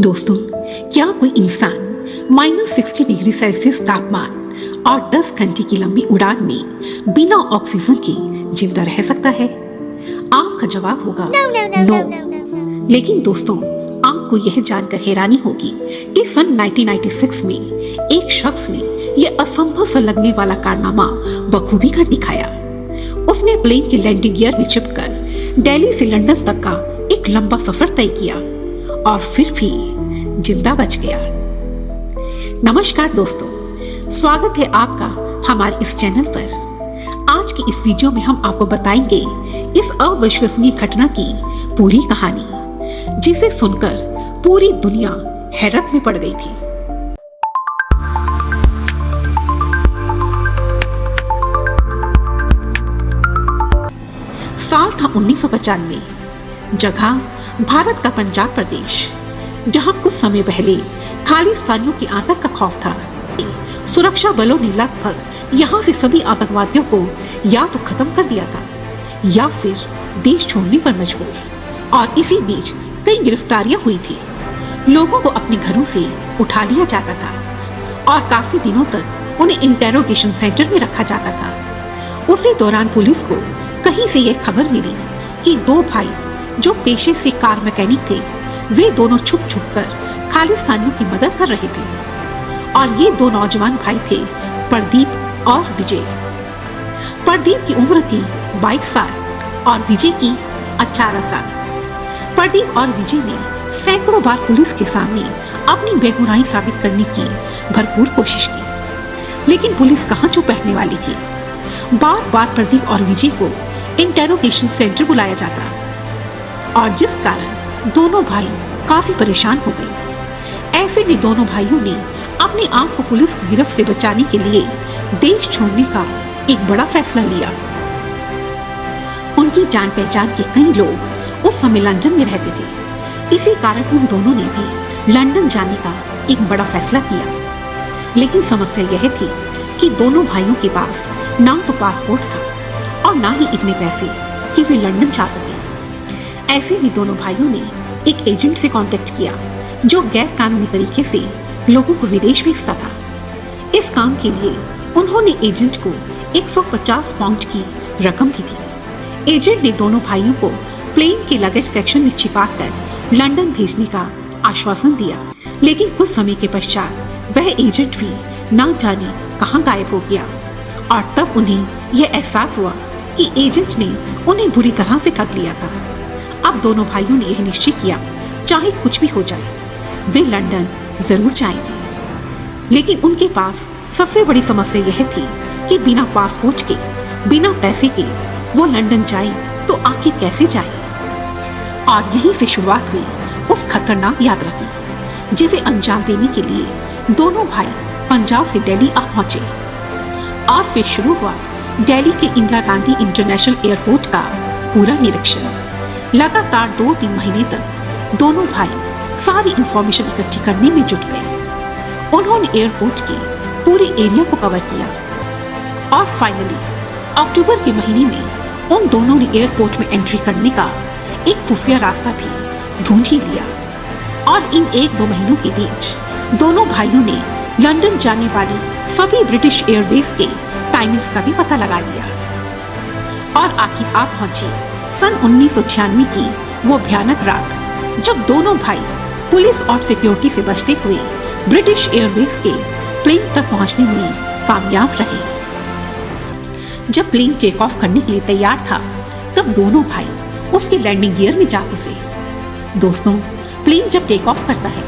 दोस्तों, क्या कोई इंसान -60 डिग्री सेल्सियस तापमान और 10 घंटे की लंबी उड़ान में बिना ऑक्सीजन के जिंदा रह सकता है? आपका जवाब होगा नो। लेकिन दोस्तों, आपको यह जानकर हैरानी होगी कि सन 1996 में एक शख्स ने यह असंभव सा लगने वाला कारनामा बखूबी कर दिखाया। उसने प्लेन के लैंडिंग गियर में चिपकर दिल्ली से लंदन तक का एक लंबा सफर तय किया और फिर भी जिंदा बच गया। नमस्कार दोस्तों, स्वागत है आपका हमारे इस चैनल पर। आज की इस वीडियो में हम आपको बताएंगे इस अविश्वसनीय घटना की पूरी कहानी, जिसे सुनकर पूरी दुनिया हैरत में पड़ गई थी। साल था 1995। जगह भारत का पंजाब प्रदेश, जहां कुछ समय पहले खालिस्तानियों की आतंक का खौफ था। सुरक्षा बलों ने लगभग यहां से सभी आतंकवादियों को या तो खत्म कर दिया था या फिर देश छोड़ने पर मजबूर। और इसी बीच कई गिरफ्तारियां हुई थी। लोगों को अपने घरों से उठा लिया जाता था और काफी दिनों तक उन्हें इंटेरोगेशन सेंटर में रखा जाता था। उसी दौरान पुलिस को कहीं से यह खबर मिली कि दो भाई जो पेशे से कार मैकेनिक थे, वे दोनों छुप कर खालिस्तानियों की मदद कर रहे थे। और ये दो नौजवान भाई थे, प्रदीप और विजय। प्रदीप की उम्र थी 22 साल और विजय की 18 साल। प्रदीप और विजय ने सैकड़ों बार पुलिस के सामने अपनी बेगुनाही साबित करने की भरपूर कोशिश की, लेकिन पुलिस कहाँ चुप बैठने वाली थी। बार बार प्रदीप और विजय को इंटेरोगेशन सेंटर बुलाया जाता और जिस कारण दोनों भाई काफी परेशान हो गए। ऐसे में दोनों भाइयों ने अपने आप को पुलिस की गिरफ्त से बचाने के लिए देश छोड़ने का एक बड़ा फैसला लिया। उनकी जान पहचान के कई लोग उस समय लंदन में रहते थे। इसी कारण उन दोनों ने भी लंदन जाने का एक बड़ा फैसला किया। लेकिन समस्या यह थी कि दोनों भाइयों के पास ना तो पासपोर्ट था और ना ही इतने पैसे कि वे लंदन जा सके। ऐसे में दोनों भाइयों ने एक एजेंट से कांटेक्ट किया जो गैर कानूनी तरीके से लोगों को विदेश भेजता था। इस काम के लिए उन्होंने एजेंट को 150 पाउंड की रकम भी दी। एजेंट ने दोनों भाइयों को प्लेन के लगेज सेक्शन में छिपाकर लंदन भेजने का आश्वासन दिया। लेकिन कुछ समय के पश्चात वह एजेंट भी ना जाने कहां गायब हो गया और तब उन्हें यह एहसास हुआ कि एजेंट ने उन्हें बुरी तरह से ठग लिया था। अब दोनों भाइयों ने यह निश्चय किया, चाहे कुछ भी हो जाए, वे लंदन जरूर जाएंगे। लेकिन उनके पास सबसे बड़ी समस्या यह थी कि बिना पासपोर्ट के, बिना पैसे के वो लंदन जाए तो आखिर कैसे जाए। और यहीं से शुरुआत हुई उस खतरनाक यात्रा की, जिसे अंजाम देने के लिए दोनों भाई पंजाब से दिल्ली आ पहुंचे। और फिर शुरू हुआ दिल्ली के इंदिरा गांधी इंटरनेशनल एयरपोर्ट का पूरा निरीक्षण। लगातार 2-3 महीने तक दोनों भाई सारी इंफॉर्मेशन इकट्ठी करने में जुट गए। उन्होंने एयरपोर्ट के पूरे एरिया को कवर किया और फाइनली अक्टूबर के महीने में उन दोनों ने एयरपोर्ट में एंट्री करने का एक खुफिया रास्ता भी ढूंढ ही लिया। और इन 1-2 महीनों के बीच दोनों भाइयों ने लंदन जाने वाली सभी ब्रिटिश एयरवेज के टाइमिंग्स का भी पता लगा लिया। और आखिर आप पहुंचे सन 1996 की वो भयानक रात, जब दोनों भाई पुलिस और सिक्योरिटी से बचते हुए ब्रिटिश एयरवेज के प्लेन तक पहुंचने में कामयाब रहे। जब प्लेन टेक ऑफ करने के लिए तैयार था, तब दोनों भाई उसके लैंडिंग गियर में जा घुसे। दोस्तों, प्लेन जब टेक ऑफ करता है,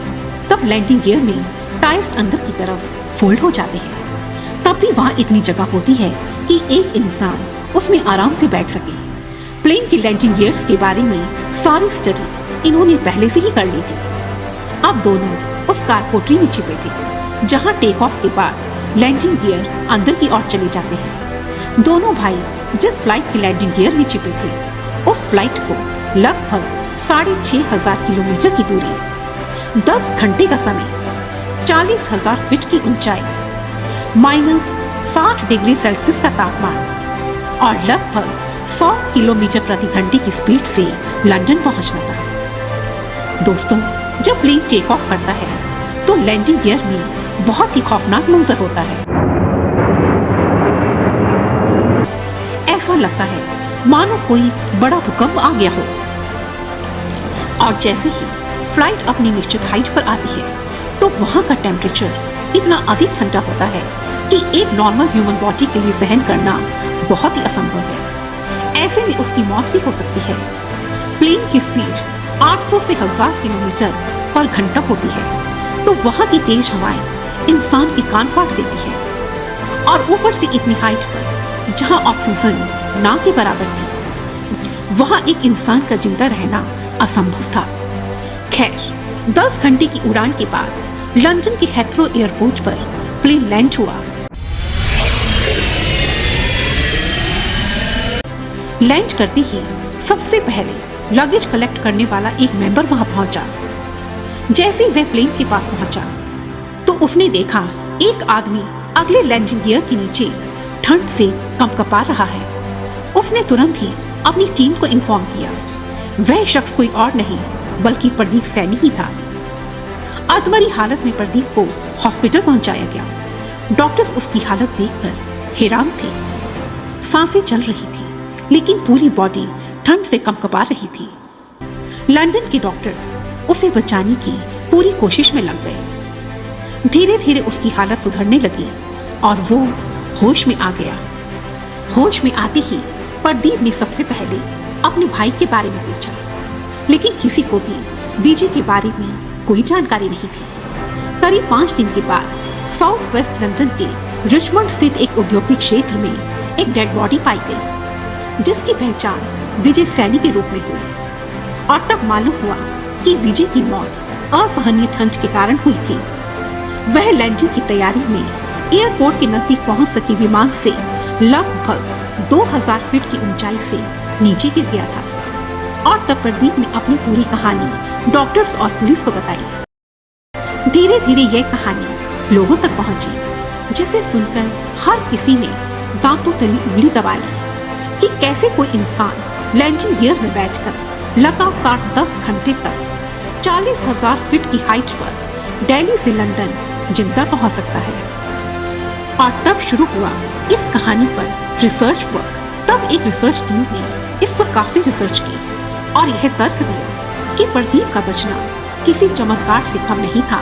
तब लैंडिंग गियर में टायर्स अंदर की तरफ फोल्ड हो जाते हैं। तब भी वहाँ इतनी जगह होती है कि एक इंसान उसमें आराम से बैठ सके। प्लेन के लैंडिंग गियर्स के बारे में सारी स्टडी इन्होंने पहले से ही कर ली थी। अब दोनों उस कार कोठरी में छिपे थे, जहां टेक ऑफ के बाद लैंडिंग गियर अंदर की ओर चले जाते हैं। दोनों भाई जिस फ्लाइट के लैंडिंग गियर में छिपे थे, उस फ्लाइट को लगभग 6500 किलोमीटर की दूरी, 10 घंटे का समय, 40,000 फीट की ऊंचाई, -60 डिग्री सेल्सियस का तापमान और लगभग 100 किलोमीटर प्रति घंटे की स्पीड से लंदन पहुंचना था। दोस्तों, जब प्लेन टेक ऑफ करता है तो लैंडिंग गियर में बहुत ही खौफनाक मंजर होता है। ऐसा लगता है मानो कोई बड़ा भूकंप आ गया हो। और जैसे ही फ्लाइट अपनी निश्चित हाइट पर आती है तो वहां का टेम्परेचर इतना अधिक ठंडा होता है कि एक नॉर्मल ह्यूमन बॉडी के लिए सहन करना बहुत ही असंभव है। ऐसे में उसकी मौत भी हो सकती है। प्लेन की स्पीड 800 से 1000 किलोमीटर पर घंटा होती है तो वहां की तेज हवाएं इंसान के कान फाड़ देती है। और ऊपर से इतनी हाइट पर जहां ऑक्सीजन ना के बराबर थी, वहां एक इंसान का जिंदा रहना असंभव था। खैर 10 घंटे की उड़ान के बाद लंदन के हेथ्रो एयरपोर्ट पर प्लेन लैंड हुआ। लैंड करते ही सबसे पहले लगेज कलेक्ट करने वाला एक मेंबर वहां पहुंचा। जैसे ही वह प्लेन के पास पहुंचा तो उसने देखा एक आदमी अगले लैंडिंग गियर के नीचे ठंड से कंपकपा रहा है। उसने तुरंत ही अपनी टीम को इन्फॉर्म किया। वह शख्स कोई और नहीं बल्कि प्रदीप सैनी ही था। अधमरी हालत में प्रदीप को हॉस्पिटल पहुंचाया गया। डॉक्टर्स उसकी हालत देखकर हैरान थे। सांसें चल रही थी लेकिन पूरी बॉडी ठंड से कंपकपा रही थी। लंदन के डॉक्टर्स उसे बचाने की पूरी कोशिश में लग गए। धीरे धीरे उसकी हालत सुधरने लगी और वो होश में आ गया। होश में आते ही प्रदीप ने सबसे पहले अपने भाई के बारे में पूछा, लेकिन किसी को भी विजय के बारे में कोई जानकारी नहीं थी। करीब 5 दिन के बाद साउथ वेस्ट लंदन के रिचमंड स्थित एक औद्योगिक क्षेत्र में एक डेड बॉडी पाई गई, जिसकी पहचान विजय सैनी के रूप में हुई। और तब मालूम हुआ कि विजय की मौत असहनीय ठंड के कारण हुई थी। वह लैंडिंग की तैयारी में एयरपोर्ट के नजदीक पहुंच सके विमान से लगभग 2000 फीट की ऊंचाई से नीचे गिर गया था। और तब प्रदीप ने अपनी पूरी कहानी डॉक्टर्स और पुलिस को बताई। धीरे धीरे यह कहानी लोगों तक पहुंची, जिसे सुनकर हर किसी ने दांतों तली उंगली दबा ली कि कैसे कोई इंसान लैंडिंग गियर में बैठकर लगातार 10 घंटे तक 40,000 फीट की हाइट पर दिल्ली से लंदन जिंदा पहुंच सकता है। और तब शुरू हुआ इस कहानी पर रिसर्च वर्क। तब एक रिसर्च टीम ने इस पर काफी रिसर्च की और यह तर्क दिया कि प्रदीप का बचना किसी चमत्कार से कम नहीं था।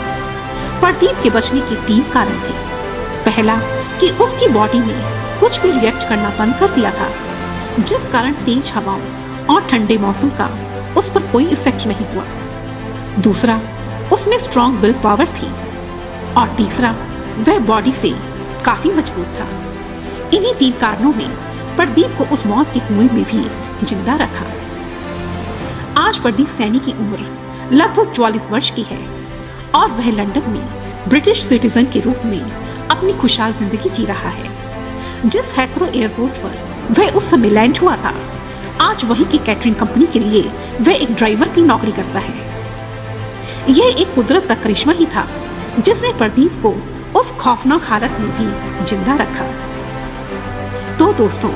प्रदीप के बचने के 3 कारण थे। पहला कि उसकी बॉडी ने कुछ भी रिएक्ट करना बंद कर दिया था, जिस कारण तेज हवाओं और ठंडे मौसम का उस पर कोई इफेक्ट नहीं हुआ। दूसरा, उसमें स्ट्रॉन्ग विल पावर थी। और तीसरा, वह बॉडी से काफी मजबूत था। इन्हीं 3 कारणों ने प्रदीप को उस मौत के कुएं में भी जिंदा रखा। आज प्रदीप सैनी की उम्र लगभग 44 वर्ष की है और वह लंदन में ब्रिटिश सिटीजन के रूप में अपनी खुशहाल जिंदगी जी रहा है। जिस हेथ्रो एयरपोर्ट पर वह उस समय लैंड हुआ था, आज वहीं की कैटरिंग कंपनी के लिए वह एक ड्राइवर की नौकरी करता है। यह एक कुदरत का करिश्मा ही था जिसने प्रदीप को उस खौफनाक हालत में भी जिंदा रखा। तो दोस्तों,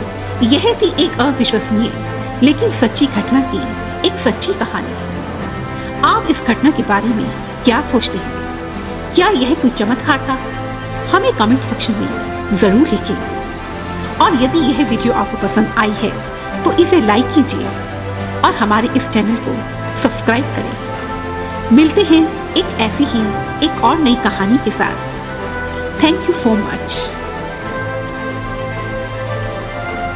यह थी एक अविश्वसनीय लेकिन सच्ची घटना की एक सच्ची कहानी। आप इस घटना के बारे में क्या सोचते हैं? क्या यह कोई चमत्कार था? हमें कमेंट सेक्शन में जरूर लिखिए। और यदि यह वीडियो आपको पसंद आई है तो इसे लाइक कीजिए और हमारे इस चैनल को सब्सक्राइब करें। मिलते हैं एक ऐसी ही एक और नई कहानी के साथ। Thank you so much.